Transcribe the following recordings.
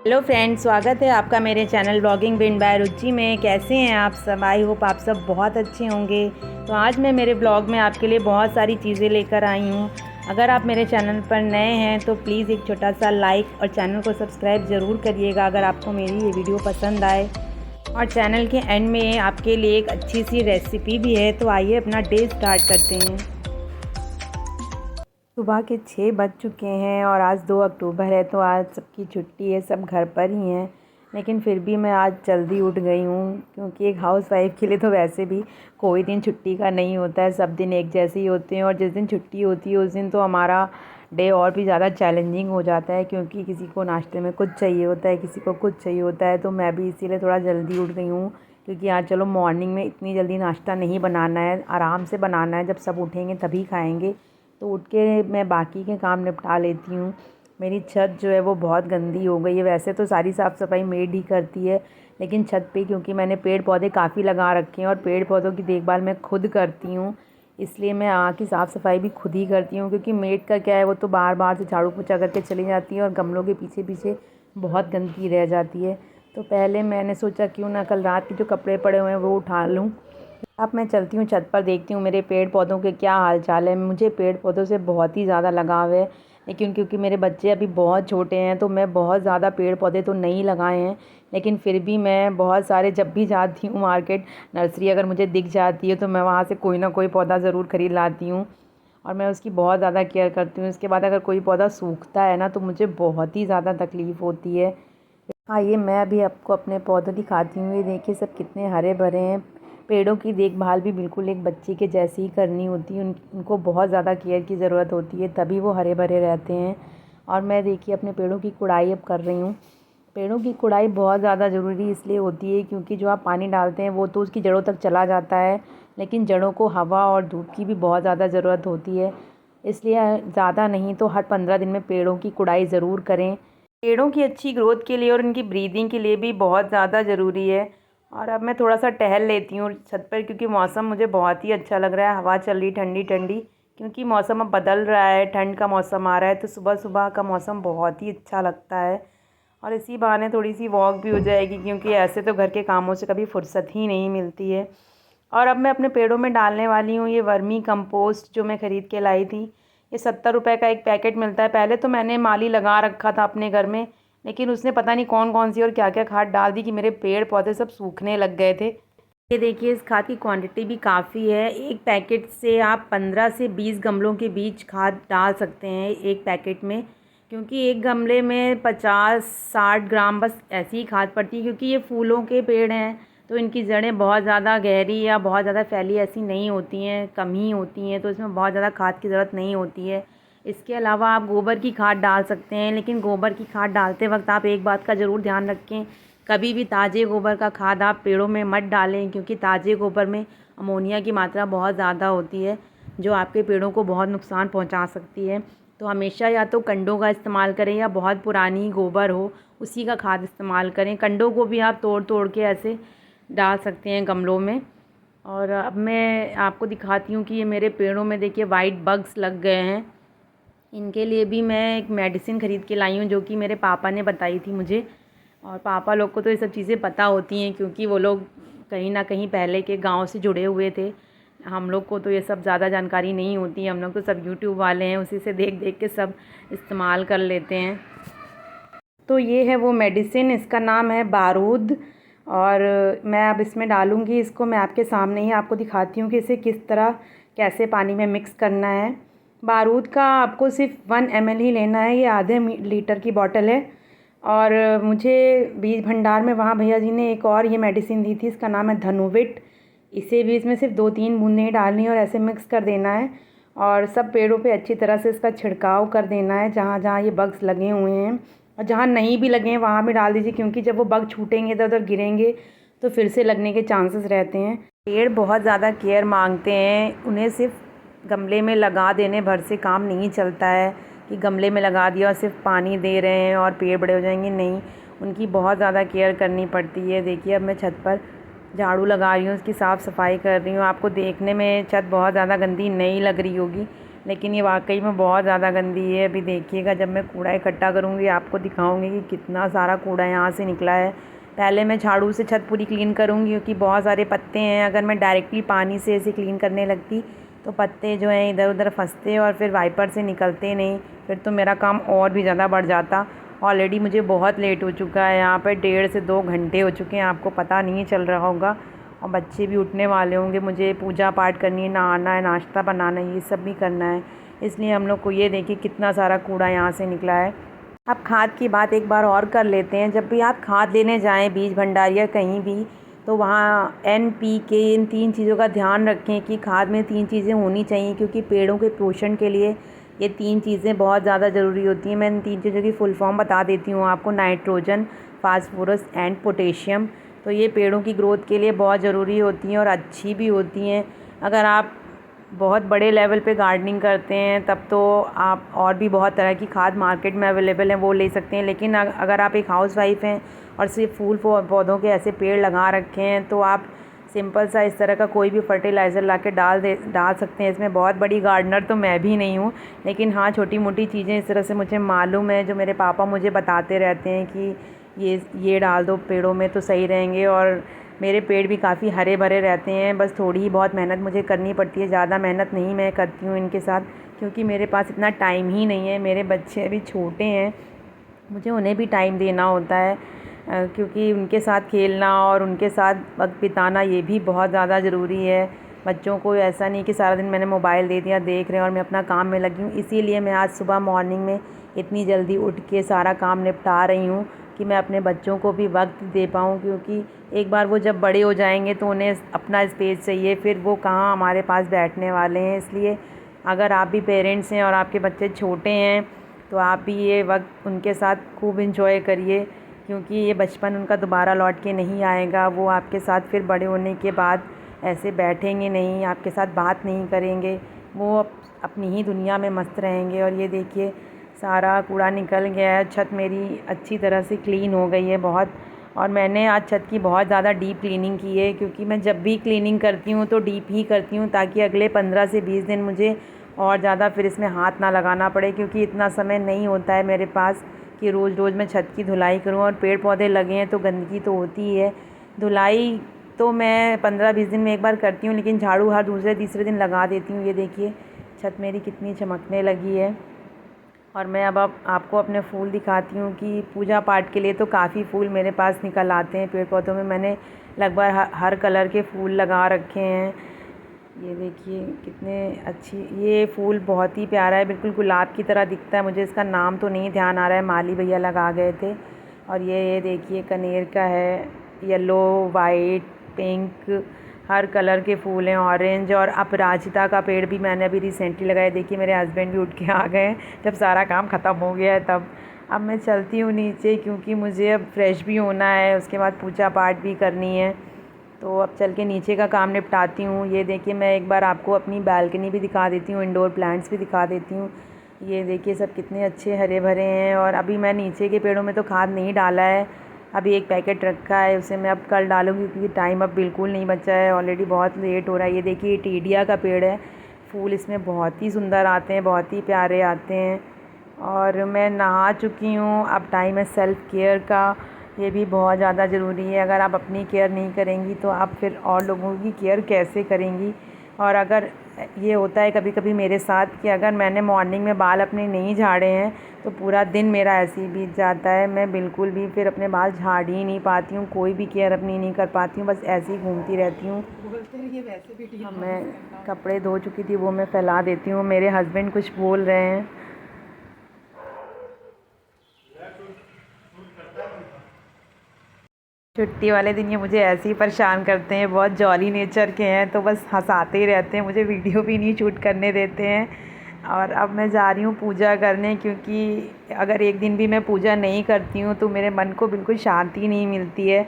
Hello friends, स्वागत है आपका मेरे चैनल ब्लॉगिंग विद बाय रुचि में। कैसे हैं आप सब? आई होप आप सब बहुत अच्छे होंगे। तो आज मैं मेरे ब्लॉग में आपके लिए बहुत सारी चीज़ें लेकर आई हूँ। अगर आप मेरे चैनल पर नए हैं तो प्लीज़ एक छोटा सा लाइक और चैनल को सब्सक्राइब ज़रूर करिएगा अगर आपको मेरी ये वीडियो पसंद आए। और चैनल के एंड में आपके लिए एक अच्छी सी रेसिपी भी है। तो आइए अपना डे स्टार्ट करते हैं। सुबह के 6 बज चुके हैं और आज 2 अक्टूबर है, तो आज सबकी छुट्टी है, सब घर पर ही हैं। लेकिन फिर भी मैं आज जल्दी उठ गई हूँ, क्योंकि एक हाउसवाइफ़ के लिए तो वैसे भी कोई दिन छुट्टी का नहीं होता है, सब दिन एक जैसे ही होते हैं। और जिस दिन छुट्टी होती है उस दिन तो हमारा डे और भी ज़्यादा चैलेंजिंग हो जाता है, क्योंकि किसी को नाश्ते में कुछ चाहिए होता है, किसी को कुछ चाहिए होता है। तो मैं भी इसीलिए थोड़ा जल्दी उठ गई हूँ, क्योंकि आज चलो मॉर्निंग में इतनी जल्दी नाश्ता नहीं बनाना है, आराम से बनाना है, जब सब उठेंगे तभी खाएँगे। तो उठ के मैं बाकी के काम निपटा लेती हूँ। मेरी छत जो है वो बहुत गंदी हो गई है। वैसे तो सारी साफ़ सफाई मेड ही करती है, लेकिन छत पे क्योंकि मैंने पेड़ पौधे काफ़ी लगा रखे हैं और पेड़ पौधों की देखभाल मैं खुद करती हूँ, इसलिए मैं यहाँ की साफ़ सफाई भी खुद ही करती हूँ। क्योंकि मेड का क्या है, वो तो बार बार से झाड़ू पोछा करके चली जाती है और गमलों के पीछे पीछे बहुत गंदगी रह जाती है। तो पहले मैंने सोचा क्यों ना कल रात के जो कपड़े पड़े हुए हैं वो उठा लूँ। अब मैं चलती हूँ छत पर, देखती हूँ मेरे पेड़ पौधों के क्या हाल चाल है। मुझे पेड़ पौधों से बहुत ही ज़्यादा लगाव है, लेकिन क्योंकि मेरे बच्चे अभी बहुत छोटे हैं तो मैं बहुत ज़्यादा पेड़ पौधे तो नहीं लगाए हैं। लेकिन फिर भी मैं बहुत सारे, जब भी जाती हूँ मार्केट, नर्सरी अगर मुझे दिख जाती है तो मैं वहाँ से कोई ना कोई पौधा ज़रूर ख़रीद लाती हूँ और मैं उसकी बहुत ज़्यादा केयर करती हूँ। इसके बाद अगर कोई पौधा सूखता है ना तो मुझे बहुत ही ज़्यादा तकलीफ़ होती है। आइए मैं अभी आपको अपने पौधे दिखाती हूँ। ये देखिए सब कितने हरे भरे हैं। पेड़ों की देखभाल भी बिल्कुल एक बच्चे के जैसी ही करनी होती है। उनको बहुत ज़्यादा केयर की ज़रूरत होती है, तभी वो हरे भरे रहते हैं। और मैं देखिए अपने पेड़ों की गुड़ाई अब कर रही हूँ। पेड़ों की गुड़ाई बहुत ज़्यादा ज़रूरी इसलिए होती है क्योंकि जो आप पानी डालते हैं वो तो उसकी जड़ों तक चला जाता है, लेकिन जड़ों को हवा और धूप की भी बहुत ज़्यादा ज़रूरत होती है। इसलिए ज़्यादा नहीं तो हर 15 दिन में पेड़ों की गुड़ाई ज़रूर करें। पेड़ों की अच्छी ग्रोथ के लिए और उनकी ब्रीदिंग के लिए भी बहुत ज़्यादा ज़रूरी है। और अब मैं थोड़ा सा टहल लेती हूँ छत पर, क्योंकि मौसम मुझे बहुत ही अच्छा लग रहा है। हवा चल रही ठंडी ठंडी, क्योंकि मौसम अब बदल रहा है, ठंड का मौसम आ रहा है, तो सुबह सुबह का मौसम बहुत ही अच्छा लगता है। और इसी बहाने थोड़ी सी वॉक भी हो जाएगी, क्योंकि ऐसे तो घर के कामों से कभी फुर्सत ही नहीं मिलती है। और अब मैं अपने पेड़ों में डालने वाली हूँ ये वर्मी कंपोस्ट, जो मैं ख़रीद के लाई थी। ये 70 रुपये का एक पैकेट मिलता है। पहले तो मैंने माली लगा रखा था अपने घर में, लेकिन उसने पता नहीं कौन कौन सी और क्या क्या खाद डाल दी कि मेरे पेड़ पौधे सब सूखने लग गए थे। ये देखिए इस खाद की क्वांटिटी भी काफ़ी है। एक पैकेट से आप 15 से 20 गमलों के बीच खाद डाल सकते हैं एक पैकेट में, क्योंकि एक गमले में 50-60 ग्राम बस ऐसी ही खाद पड़ती है। क्योंकि ये फूलों के पेड़ हैं तो इनकी जड़ें बहुत ज़्यादा गहरी या बहुत ज़्यादा फैली ऐसी नहीं होती हैं, कम ही होती हैं, तो इसमें बहुत ज़्यादा खाद की ज़रूरत नहीं होती है। इसके अलावा आप गोबर की खाद डाल सकते हैं, लेकिन गोबर की खाद डालते वक्त आप एक बात का ज़रूर ध्यान रखें, कभी भी ताज़े गोबर का खाद आप पेड़ों में मत डालें, क्योंकि ताज़े गोबर में अमोनिया की मात्रा बहुत ज़्यादा होती है, जो आपके पेड़ों को बहुत नुकसान पहुंचा सकती है। तो हमेशा या तो कंडों का इस्तेमाल करें या बहुत पुरानी गोबर हो उसी का खाद इस्तेमाल करें। कंडों को भी आप तोड़ तोड़ के ऐसे डाल सकते हैं गमलों में। और अब मैं आपको दिखाती हूँ कि ये मेरे पेड़ों में देखिए वाइट बग्स लग गए हैं। इनके लिए भी मैं एक मेडिसिन ख़रीद के लाई हूँ, जो कि मेरे पापा ने बताई थी मुझे। और पापा लोग को तो ये सब चीज़ें पता होती हैं, क्योंकि वो लोग कहीं ना कहीं पहले के गांव से जुड़े हुए थे। हम लोग को तो ये सब ज़्यादा जानकारी नहीं होती है, हम लोग तो सब यूट्यूब वाले हैं, उसी से देख देख के सब इस्तेमाल कर लेते हैं। तो ये है वो मेडिसिन, इसका नाम है बारूद। और मैं अब इसमें डालूँगी इसको। मैं आपके सामने ही आपको दिखाती हूँ कि इसे किस तरह कैसे पानी में मिक्स करना है। बारूद का आपको सिर्फ 1 ml ही लेना है। ये आधे लीटर की बॉटल है। और मुझे बीज भंडार में वहाँ भैया जी ने एक और ये मेडिसिन दी थी, इसका नाम है धनुविट। इसे भी इसमें सिर्फ 2-3 बूंदें ही डालनी है और ऐसे मिक्स कर देना है। और सब पेड़ों पे अच्छी तरह से इसका छिड़काव कर देना है, जहाँ जहाँ ये बग्स लगे हुए हैं। और जहाँ नहीं भी लगे हैं वहाँ भी डाल दीजिए, क्योंकि जब वो बग छूटेंगे इधर उधर गिरेंगे तो फिर से लगने के चांसेस रहते हैं। पेड़ बहुत ज़्यादा केयर मांगते हैं, उन्हें सिर्फ गमले में लगा देने भर से काम नहीं चलता है कि गमले में लगा दिया और सिर्फ पानी दे रहे हैं और पेड़ बड़े हो जाएंगे, नहीं, उनकी बहुत ज़्यादा केयर करनी पड़ती है। देखिए अब मैं छत पर झाड़ू लगा रही हूँ, उसकी साफ़ सफाई कर रही हूँ। आपको देखने में छत बहुत ज़्यादा गंदी नहीं लग रही होगी, लेकिन ये वाकई में बहुत ज़्यादा गंदी है। अभी देखिएगा, जब मैं कूड़ा इकट्ठा करूँगी आपको दिखाऊँगी कि कितना सारा कूड़ा यहाँ से निकला है। पहले मैं झाड़ू से छत पूरी क्लीन करूँगी, क्योंकि बहुत सारे पत्ते हैं। अगर मैं डायरेक्टली पानी से ऐसे क्लीन करने लगती तो पत्ते जो हैं इधर उधर फंसते और फिर वाइपर से निकलते नहीं, फिर तो मेरा काम और भी ज़्यादा बढ़ जाता। ऑलरेडी मुझे बहुत लेट हो चुका है, यहाँ पर 1.5 से 2 घंटे हो चुके हैं, आपको पता नहीं चल रहा होगा। और बच्चे भी उठने वाले होंगे, मुझे पूजा पाठ करनी है, नहाना है, नाश्ता बनाना है, ये सब भी करना है। इसलिए हम लोग को ये देखिए कितना सारा कूड़ा यहाँ से निकला है। अब खाद की बात एक बार और कर लेते हैं। जब भी आप खाद लेने जाएं बीज भंडार या कहीं भी, तो वहाँ NPK इन 3 चीज़ों का ध्यान रखें कि खाद में 3 चीज़ें होनी चाहिए, क्योंकि पेड़ों के पोषण के लिए ये 3 चीज़ें बहुत ज़्यादा ज़रूरी होती हैं। मैं इन 3 चीज़ों की फुल फॉर्म बता देती हूँ आपको। Nitrogen, phosphorus and potassium. तो ये पेड़ों की ग्रोथ के लिए बहुत ज़रूरी होती हैं और अच्छी भी होती हैं। अगर आप बहुत बड़े लेवल पे गार्डनिंग करते हैं तब तो आप और भी बहुत तरह की खाद मार्केट में अवेलेबल है, वो ले सकते हैं। लेकिन अगर आप एक हाउसवाइफ हैं और सिर्फ फूल पौधों के ऐसे पेड़ लगा रखे हैं, तो आप सिंपल सा इस तरह का कोई भी फर्टिलाइज़र ला के डाल सकते हैं। इसमें बहुत बड़ी गार्डनर तो मैं भी नहीं हूँ, लेकिन हाँ छोटी मोटी चीज़ें इस तरह से मुझे मालूम है, जो मेरे पापा मुझे बताते रहते हैं कि ये डाल दो पेड़ों में तो सही रहेंगे। और मेरे पेड़ भी काफ़ी हरे भरे रहते हैं। बस थोड़ी ही बहुत मेहनत मुझे करनी पड़ती है, ज़्यादा मेहनत नहीं मैं करती हूँ इनके साथ, क्योंकि मेरे पास इतना टाइम ही नहीं है। मेरे बच्चे अभी छोटे हैं, मुझे उन्हें भी टाइम देना होता है, क्योंकि उनके साथ खेलना और उनके साथ वक्त बिताना ये भी बहुत ज़्यादा ज़रूरी है। बच्चों को ऐसा नहीं कि सारा दिन मैंने मोबाइल दे दिया, देख रहे हैं और मैं अपना काम में लगी हूँ। इसीलिए मैं आज सुबह मॉर्निंग में इतनी जल्दी उठ के सारा काम निपटा रही हूँ कि मैं अपने बच्चों को भी वक्त दे पाऊँ, क्योंकि एक बार वो जब बड़े हो जाएंगे तो उन्हें अपना स्पेस चाहिए, फिर वो कहाँ हमारे पास बैठने वाले हैं। इसलिए अगर आप भी पेरेंट्स हैं और आपके बच्चे छोटे हैं तो आप भी ये वक्त उनके साथ खूब इंजॉय करिए, क्योंकि ये बचपन उनका दोबारा लौट के नहीं आएगा। वो आपके साथ फिर बड़े होने के बाद ऐसे बैठेंगे नहीं, आपके साथ बात नहीं करेंगे, वो अपनी ही दुनिया में मस्त रहेंगे। और ये देखिए सारा कूड़ा निकल गया है, छत मेरी अच्छी तरह से क्लीन हो गई है बहुत। और मैंने आज छत की बहुत ज़्यादा डीप क्लीनिंग की है, क्योंकि मैं जब भी क्लीनिंग करती हूँ तो डीप ही करती हूँ, ताकि अगले 15 से 20 दिन मुझे और ज़्यादा फिर इसमें हाथ ना लगाना पड़े, क्योंकि इतना समय नहीं होता है मेरे पास कि रोज़ रोज़ मैं छत की धुलाई करूँ। और पेड़ पौधे लगे हैं तो गंदगी तो होती ही है। धुलाई तो मैं 15-20 दिन में एक बार करती हूँ, लेकिन झाड़ू हर दूसरे तीसरे दिन लगा देती हूँ। ये देखिए छत मेरी कितनी चमकने लगी है। और मैं अब आपको अपने फूल दिखाती हूँ कि पूजा पाठ के लिए तो काफ़ी फूल मेरे पास निकल आते हैं। पेड़ पौधों में मैंने लगभग हर कलर के फूल लगा रखे हैं। ये देखिए कितने अच्छी, ये फूल बहुत ही प्यारा है, बिल्कुल गुलाब की तरह दिखता है। मुझे इसका नाम तो नहीं ध्यान आ रहा है, माली भैया लगा गए थे। और ये देखिए कनेर का है, येलो, वाइट, पिंक, हर कलर के फूल हैं, ऑरेंज। और अपराजिता का पेड़ भी मैंने अभी रिसेंटली लगाया। देखिए मेरे हस्बैंड भी उठ के आ गए जब सारा काम ख़त्म हो गया है तब। अब मैं चलती हूँ नीचे, क्योंकि मुझे अब फ्रेश भी होना है, उसके बाद पूजा पाठ भी करनी है। तो अब चल के नीचे का काम निपटाती हूँ। ये देखिए मैं एक बार आपको अपनी बालकनी भी दिखा देती हूँ, इंडोर प्लांट्स भी दिखा देती हूँ। ये देखिए सब कितने अच्छे हरे भरे हैं। और अभी मैं नीचे के पेड़ों में तो खाद नहीं डाला है, अभी एक पैकेट रखा है, उसे मैं अब कल डालूँगी, क्योंकि टाइम अब बिल्कुल नहीं बचा है, ऑलरेडी बहुत लेट हो रहा है। ये देखिए ये टीडिया का पेड़ है, फूल इसमें बहुत ही सुंदर आते हैं, बहुत ही प्यारे आते हैं। और मैं नहा चुकी हूँ, अब टाइम है सेल्फ़ केयर का। ये भी बहुत ज़्यादा ज़रूरी है। अगर आप अपनी केयर नहीं करेंगी तो आप फिर और लोगों की केयर कैसे करेंगी। और अगर ये होता है कभी कभी मेरे साथ कि अगर मैंने मॉर्निंग में बाल अपने नहीं झाड़े हैं तो पूरा दिन मेरा ऐसे ही बीत जाता है। मैं बिल्कुल भी फिर अपने बाल झाड़ ही नहीं पाती हूँ, कोई भी केयर अपनी नहीं कर पाती हूँ, बस ऐसे ही घूमती रहती हूँ। मैं कपड़े धो चुकी थी, वो मैं फैला देती हूँ। मेरे हस्बैंड कुछ बोल रहे हैं। छुट्टी वाले दिन ये मुझे ऐसे ही परेशान करते हैं, बहुत जॉली नेचर के हैं, तो बस हंसाते ही रहते हैं, मुझे वीडियो भी नहीं शूट करने देते हैं। और अब मैं जा रही हूँ पूजा करने, क्योंकि अगर एक दिन भी मैं पूजा नहीं करती हूँ तो मेरे मन को बिल्कुल शांति नहीं मिलती है।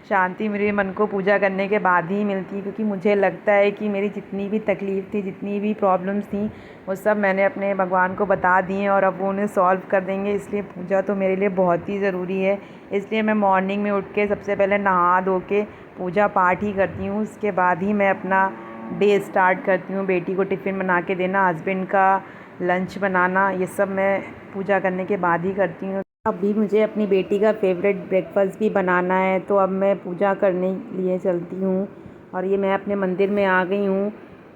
शांति मेरे मन को पूजा करने के बाद ही मिलती है, क्योंकि मुझे लगता है कि मेरी जितनी भी तकलीफ़ थी, जितनी भी प्रॉब्लम्स थी, वो सब मैंने अपने भगवान को बता दी हैं और अब वो उन्हें सॉल्व कर देंगे। इसलिए पूजा तो मेरे लिए बहुत ही ज़रूरी है। इसलिए मैं मॉर्निंग में उठ के सबसे पहले नहा धो के पूजा पाठ ही करती हूँ, उसके बाद ही मैं अपना डे स्टार्ट करती हूँ। बेटी को टिफ़िन बना के देना, हस्बैंड का लंच बनाना, ये सब मैं पूजा करने के बाद ही करती हूँ। अभी मुझे अपनी बेटी का फेवरेट ब्रेकफास्ट भी बनाना है, तो अब मैं पूजा करने लिए चलती हूँ। और ये मैं अपने मंदिर में आ गई हूँ।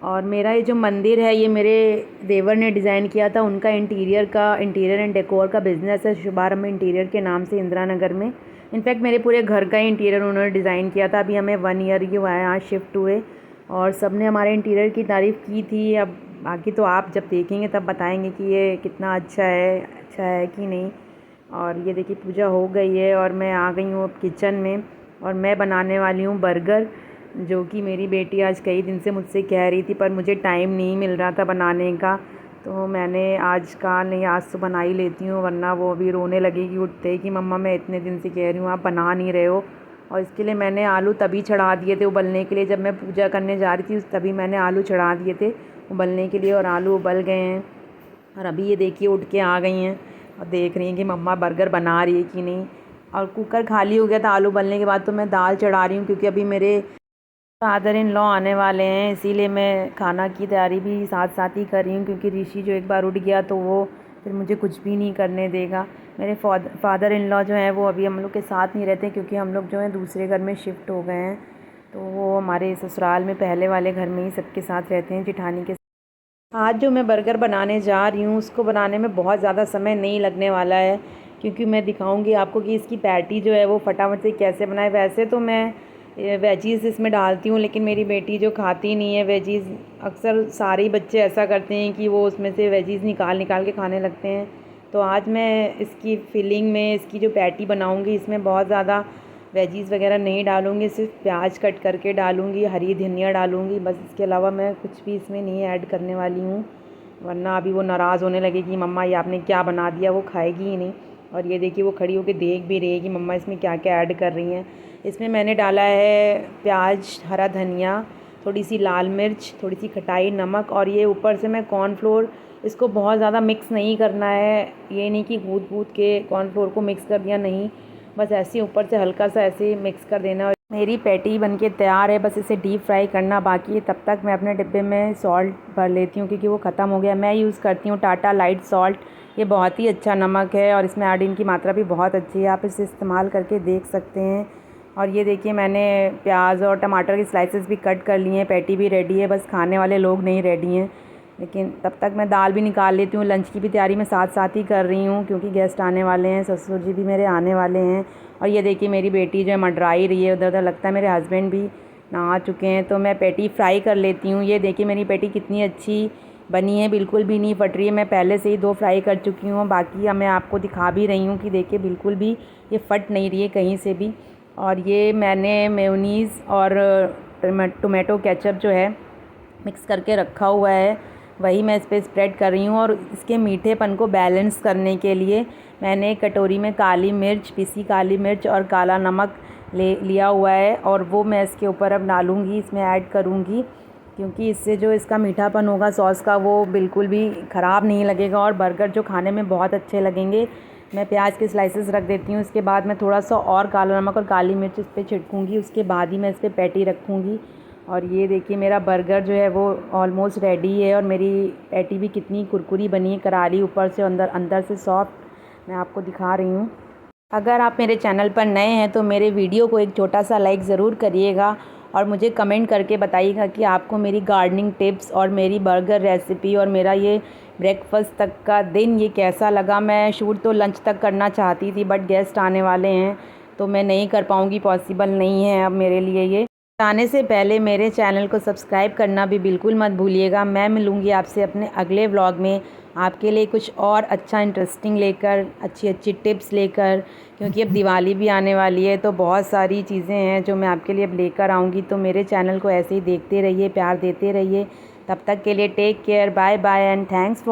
और मेरा ये जो मंदिर है ये मेरे देवर ने डिज़ाइन किया था। उनका इंटीरियर एंड डेकोर का बिज़नेस है, शुभारंभ इंटीरियर के नाम से, इंदिरा नगर में। इनफैक्ट मेरे पूरे घर का इंटीरियर उन्होंने डिज़ाइन किया था। अभी हमें 1 ईयर ही हुआ है यहाँ शिफ्ट हुए, और सब ने हमारे इंटीरियर की तारीफ़ की थी। अब बाकी तो आप जब देखेंगे तब बताएंगे कि ये कितना अच्छा है कि नहीं। और ये देखिए पूजा हो गई है और मैं आ गई हूँ अब किचन में, और मैं बनाने वाली हूँ बर्गर, जो कि मेरी बेटी आज कई दिन से मुझसे कह रही थी, पर मुझे टाइम नहीं मिल रहा था बनाने का। तो मैंने आज कहा नहीं, आज तो बना ही लेती हूँ, वरना वो अभी रोने लगेगी उठते ही कि मम्मा मैं इतने दिन से कह रही हूँ आप बना नहीं रहे हो। और इसके लिए मैंने आलू तभी चढ़ा दिए थे उबलने के लिए, जब मैं पूजा करने जा रही थी तभी मैंने आलू चढ़ा दिए थे उबलने के लिए, और आलू उबल गए हैं। और अभी ये देखिए उठ के आ गई हैं और देख रही हैं कि मम्मा बर्गर बना रही है कि नहीं। और कुकर खाली हो गया था आलू उबलने के बाद, तो मैं दाल चढ़ा रही हूँ, क्योंकि अभी मेरे फादर इन लॉ आने वाले हैं, इसीलिए मैं खाना की तैयारी भी साथ साथ ही कर रही हूँ। क्योंकि ऋषि जो एक बार उठ गया तो वो फिर मुझे कुछ भी नहीं करने देगा। मेरे फादर इन लॉ जो हैं वो अभी हम लोग के साथ नहीं रहते, क्योंकि हम लोग जो हैं दूसरे घर में शिफ्ट हो गए हैं। तो वो हमारे ससुराल में पहले वाले घर में ही सबके साथ रहते हैं, जेठानी के। आज जो मैं बर्गर बनाने जा रही हूँ उसको बनाने में बहुत ज़्यादा समय नहीं लगने वाला है, क्योंकि मैं दिखाऊंगी आपको कि इसकी पैटी जो है वो फटाफट से कैसे बनाए। वैसे तो मैं वेजीज़ इसमें डालती हूँ, लेकिन मेरी बेटी जो खाती नहीं है वेजीज़, अक्सर सारे बच्चे ऐसा करते हैं कि वो उसमें से वेजीज़ निकाल निकाल के खाने लगते हैं। तो आज मैं इसकी फिलिंग में इसकी जो पैटी बनाऊँगी इसमें बहुत ज़्यादा वेजीज़ वगैरह नहीं डालूँगी, सिर्फ प्याज कट करके डालूँगी, हरी धनिया डालूँगी, बस। इसके अलावा मैं कुछ भी इसमें नहीं ऐड करने वाली हूँ, वरना अभी वो नाराज़ होने लगेगी मम्मा ये आपने क्या बना दिया, वो खाएगी ही नहीं। और ये देखिए वो खड़ी होकर देख भी रही है कि मम्मा इसमें क्या क्या ऐड कर रही हैं। इसमें मैंने डाला है प्याज, हरा धनिया, थोड़ी सी लाल मिर्च, थोड़ी सी खटाई, नमक, और ये ऊपर से मैं कॉर्नफ्लोर, इसको बहुत ज़्यादा मिक्स नहीं करना है, ये नहीं कि गूँद के कॉर्नफ्लोर को मिक्स कर दिया, नहीं, बस ऐसे ही ऊपर से हल्का सा ऐसे ही मिक्स कर देना। और मेरी पैटी बनके तैयार है, बस इसे डीप फ्राई करना बाकी है। तब तक मैं अपने डिब्बे में सॉल्ट भर लेती हूँ, क्योंकि वो ख़त्म हो गया। मैं यूज़ करती हूँ टाटा लाइट सॉल्ट, ये बहुत ही अच्छा नमक है और इसमें आयोडीन की मात्रा भी बहुत अच्छी है, आप इसे इस्तेमाल करके देख सकते हैं। और ये देखिए मैंने प्याज और टमाटर की स्लाइसेस भी कट कर लिए हैं, पैटी भी रेडी है, बस खाने वाले लोग नहीं रेडी हैं। लेकिन तब तक मैं दाल भी निकाल लेती हूँ। लंच की भी तैयारी मैं साथ साथ ही कर रही हूँ, क्योंकि गेस्ट आने वाले हैं, ससुर जी भी मेरे आने वाले हैं। और ये देखिए मेरी बेटी जो है मंडरा ही रही है उधर उधर, लगता है मेरे हस्बैंड भी नहा चुके हैं। तो मैं पैटी फ्राई कर लेती हूँ। ये देखिए मेरी पैटी कितनी अच्छी बनी है, बिल्कुल भी नहीं फट रही है। मैं पहले से ही 2 फ्राई कर चुकी हूँ, बाकी अब मैं आपको दिखा भी रही हूँ कि देखिए बिल्कुल भी ये फट नहीं रही है कहीं से भी। और ये मैंने मेयोनीज़ और टोमेटो केचप जो है मिक्स करके रखा हुआ है, वही मैं इस पर स्प्रेड कर रही हूँ। और इसके मीठेपन को बैलेंस करने के लिए मैंने एक कटोरी में काली मिर्च, पिसी काली मिर्च और काला नमक लिया हुआ है, और वो मैं इसके ऊपर अब डालूँगी, इसमें ऐड करूँगी, क्योंकि इससे जो इसका मीठापन होगा सॉस का वो बिल्कुल भी ख़राब नहीं लगेगा, और बर्गर जो खाने में बहुत अच्छे लगेंगे। मैं प्याज के स्लाइसेस रख देती हूँ, इसके बाद मैं थोड़ा सा और काला नमक और काली मिर्च इस पर छिड़कूँगी, उसके बाद ही मैं इस पर पैटी रखूँगी। और ये देखिए मेरा बर्गर जो है वो ऑलमोस्ट रेडी है, और मेरी पैटी भी कितनी कुरकुरी बनी है, करारी ऊपर से, अंदर से सॉफ्ट, मैं आपको दिखा रही हूँ। अगर आप मेरे चैनल पर नए हैं तो मेरे वीडियो को एक छोटा सा लाइक ज़रूर करिएगा, और मुझे कमेंट करके बताइएगा कि आपको मेरी गार्डनिंग टिप्स और मेरी बर्गर रेसिपी और मेरा ये ब्रेकफास्ट तक का दिन ये कैसा लगा। मैं शूट तो लंच तक करना चाहती थी, बट गेस्ट आने वाले हैं तो मैं नहीं कर पाऊँगी, पॉसिबल नहीं है अब मेरे लिए ये। जाने से पहले मेरे चैनल को सब्सक्राइब करना भी बिल्कुल मत भूलिएगा। मैं मिलूँगी आपसे अपने अगले व्लॉग में, आपके लिए कुछ और अच्छा इंटरेस्टिंग लेकर, अच्छी अच्छी टिप्स लेकर, क्योंकि अब दिवाली भी आने वाली है, तो बहुत सारी चीज़ें हैं जो मैं आपके लिए अब लेकर आऊँगी। तो मेरे चैनल को ऐसे ही देखते रहिए, प्यार देते रहिए। तब तक के लिए take care, bye bye and thanks for